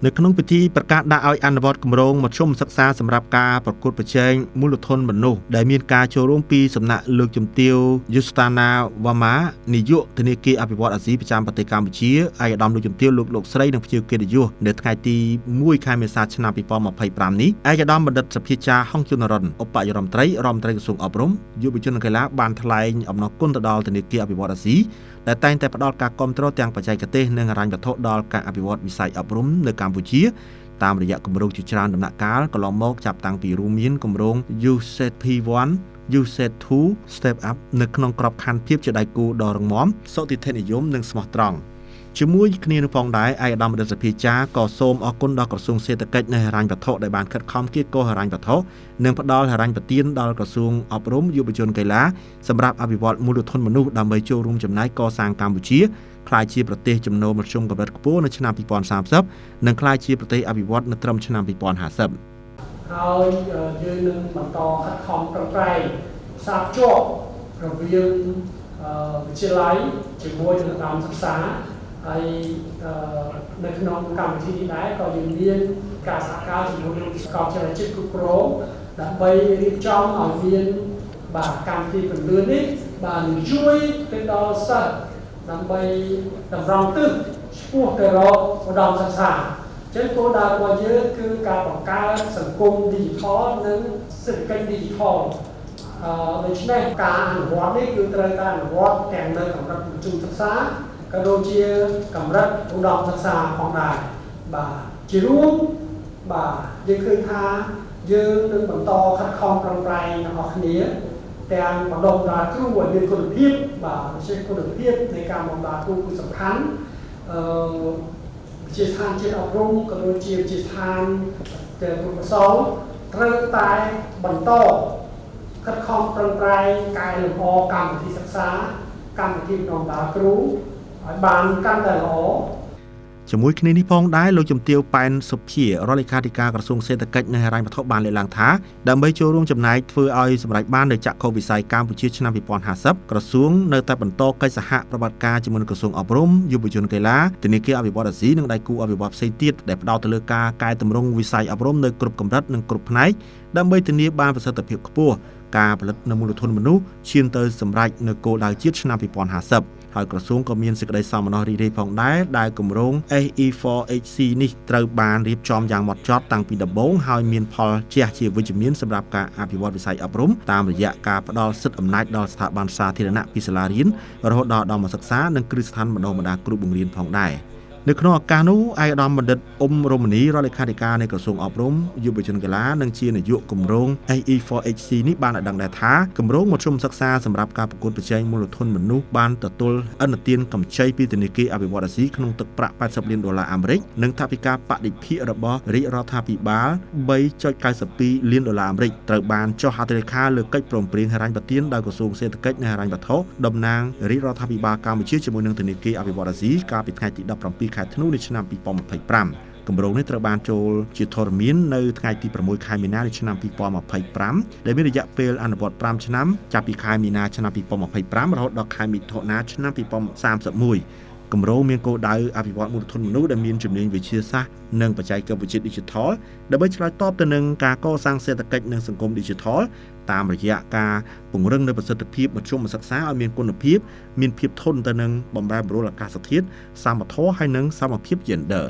នៅក្នុងពិធីប្រកាសដាក់ឲ្យអនុវត្តគម្រោងមធ្យមសិក្សាសម្រាប់ការប្រកួតប្រជែងមូលធនមនុស្សដែលមានការចូលរួមពីសំណាក់លោកជំទាវ Justana Wama នាយកធនាគារអភិវឌ្ឍន៍អាស៊ីប្រចាំប្រទេសកម្ពុជាឯកឧត្តមលោកជំទាវលោកស្រីនិងភ្ញៀវកិត្តិយសនៅថ្ងៃទី1ខែមេសាឆ្នាំ2025នេះឯកឧត្តមបណ្ឌិតសភាចាហុងជុនរិនឧបនាយករដ្ឋមន្ត្រីក្រសួងអប់រំយុវជននិងកីឡាបានថ្លែងអំណរគុណទៅដល់ធនាគារអភិវឌ្ឍន៍អាស៊ីដែលតែងតែផ្ដល់ការគាំទ្រទាំងបច្ចេកទេសនិងហិរញ្ញវត្ថុដល់ការអភិវឌ្ឍវិស័យអប់រំនៅកម្ពុជាតាមរយៈគម្រោងជាច្រើនដំណាក់កាលកន្លងមកចាប់តាំងពីរួមមានគម្រោង USEP1 USEP2 Step Up នៅក្នុងក្របខ័ណ្ឌភាពជាដៃគូដ៏រឹងមាំសុតិធិនិយមនិងស្មោះត្រង់ជាមួយគ្នានឹងផងដែរឯកឧត្តមបណ្ឌិតសភាចាក៏សូមអរគុណដល់ក្រសួងសេដ្ឋកិច្ចនិងហិរញ្ញវត្ថុដែលបានខិតខំកៀរគរហិរញ្ញវត្ថុនិងផ្ដល់ហិរញ្ញប្បទានដល់ក្រសួងអប់រំយុវជនកីឡាសម្រាប់អភិវឌ្ឍមូលធនមនុស្សដើម្បីចូលរួមចំណែកកសាងកម្ពុជាក្លាយជាប្រទេសចំណូលមធ្យមកម្រិតខ្ពស់នៅឆ្នាំ2030និងក្លាយជាប្រទេសអភិវឌ្ឍនៅត្រឹមឆ្នាំ2050ហើយយើងនឹងបន្តខិតខំប្រឹងប្រែងផ្សារភ្ជាប់រវាងវិទ្យាល័យជាមួយនឹងកម្មសិក្សាហើយនៅក្នុងកម្មវិធីនេះដែរក៏យើងមានការសហការជាមួយនឹងសាកលវិទ្យាល័យជាតិគ្រប់គ្រងដើម្បីរៀបចំឲ្យមានកម្មវិធីពន្លឿននេះបានជួយទៅដល់សិស្សដើម្បីតម្រង់ទិសឆ្ពោះទៅរកឧត្តមសិក្សាចឹងគោលដៅរបស់យើងគឺការបង្កើតសង្គម Digital និងសេដ្ឋកិច្ច Digital ដូច្នេះការអនុវត្តនេះគឺត្រូវតែអនុវត្តទាំងនៅកម្រិតមធ្យមសិក្សាក៏ដូចជាកម្រិតឧត្តមសិក្សាផងដែរជារួមយើងឃើញថាយើងនឹងបន្តខិតខំប្រឹងប្រែងទាំងអស់គ្នាទាំងបណ្ដុះបណ្ដាលគ្រូឲ្យមានគុណភាពវិشេគុណភាពនៃការបណ្ដុះគ្រូគឺសំខាន់វិទ្យាស្ថានជាតិអប់រំក៏ដូចជាវិទ្យាស្ថានទាំងប្រវត្តិសាស្ត្រត្រូវតែបន្តខិតខំប្រឹងប្រែងកែលម្អកម្មវិធីសិក្សាកម្មវិធីបណ្ដុះបណ្ដាលគ្រូឲ្យបានកាន់តែល្អជាមួយគ្នានេះផងដែរលោកជំទាវប៉ែនសុភារដ្ឋលេខាធិការក្រសួងសេដ្ឋកិច្ចនិងហិរញ្ញវត្ថុបានលើកឡើងថាដើម្បីចូលរួមចំណែកធ្វើឲ្យសម្រេចបាននូវចក្ខុវិស័យកម្ពុជាឆ្នាំ2050ក្រសួងនៅតែបន្តកិច្ចសហប្រតិបត្តិការជាមួយនឹងក្រសួងអប់រំយុវជនកីឡាធនាគារអភិវឌ្ឍន៍អាស៊ីនិងដៃគូអភិវឌ្ឍន៍ផ្សេងទៀតដែលផ្ដោតទៅលើការកែតម្រង់វិស័យអប់រំនៅគ្រប់កម្រិតនិងគ្រប់ផ្នែកដើម្បីធានាបានប្រសិទ្ធភាពខ្ពស់ការផលិតនៅមូលធនមនុស្សឈានទៅសម្រេចនៅគោលដៅជាតិឆ្នាំ2050ហើយក្រសួងក៏មានសេចក្តីសន្មតរីករាយផងដែរដែលគម្រោង SE4HC នេះត្រូវបានរៀបចំយ៉ាងហ្មត់ចត់តាំងពីដំបូងហើយមានផលជះជាវិជ្ជមានសម្រាប់ការអភិវឌ្ឍវិស័យអប់រំតាមរយៈការផ្ដល់សិទ្ធិអំណាចដល់ស្ថាប័នសាធារណៈពីសាលារៀនរហូតដល់ឧត្តមសិក្សានិងគ្រឹះស្ថានបណ្ដុះបណ្ដាលគ្រូបង្រៀនផងដែរនៅក្នុងឱកាសនោះឯកឧត្តមបណ្ឌិតអ៊ុំរមនីរដ្ឋលេខាធិការនៃក្រសួងអប់រំយុវជនកីឡានិងជានាយកគម្រោង SE4HC នេះបានឲ្យដឹងដែរថាគម្រោងមធ្យមសិក្សាសម្រាប់ការប្រកួតប្រជែងមូលធនមនុស្សបានទទួលឥណទានកម្ចីពីធនាគារអភិវឌ្ឍន៍អាស៊ីក្នុងទឹកប្រាក់$80 លានអាមេរិកនិងថវិកាបដិភាគរបស់រាជរដ្ឋាភិបាល$3.92 លានអាមេរិកត្រូវបានចុះហត្ថលេខាលើកិច្ចព្រមព្រៀងហិរញ្ញប្បទានដោយក្រសួងសេដ្ឋកិច្ចនិងហិរញ្ញវត្ថុតំណាងរាជរដ្ឋាភិបាលកម្ពុជាជាមួយនឹងធនាគារអភិវឌ្ឍន៍អាស៊ីកាលពីថ្ងៃទី17 ខែធ្នូនៃឆ្នាំ2025គម្រោងនេះត្រូវបានចូលជាធរមាននៅថ្ងៃទី6 ខែមីនាឆ្នាំ2025ដែលមានរយៈពេលអនុវត្ត5ឆ្នាំចាប់ពីខែមីនាឆ្នាំ2025រហូតដល់ខែមិថុនាឆ្នាំ2031គម្រោងមានគោលដៅអភិវឌ្ឍមូលធនមនុស្សដែលមានជំនាញវិទ្យាសាស្ត្រនិងបច្ចេកវិទ្យា Digital ដើម្បីឆ្លើយតបទៅនឹងការកសាងសេដ្ឋកិច្ចនិងសង្គម Digital តាមរយៈការពង្រឹងនូវប្រសិទ្ធភាពមធ្យមសិក្សាឲ្យមានគុណភាពមានភាពធន់ទៅនឹងបម្រែបម្រួលអាកាសធាតុសមធម៌ហើយនិងសមភាព Gender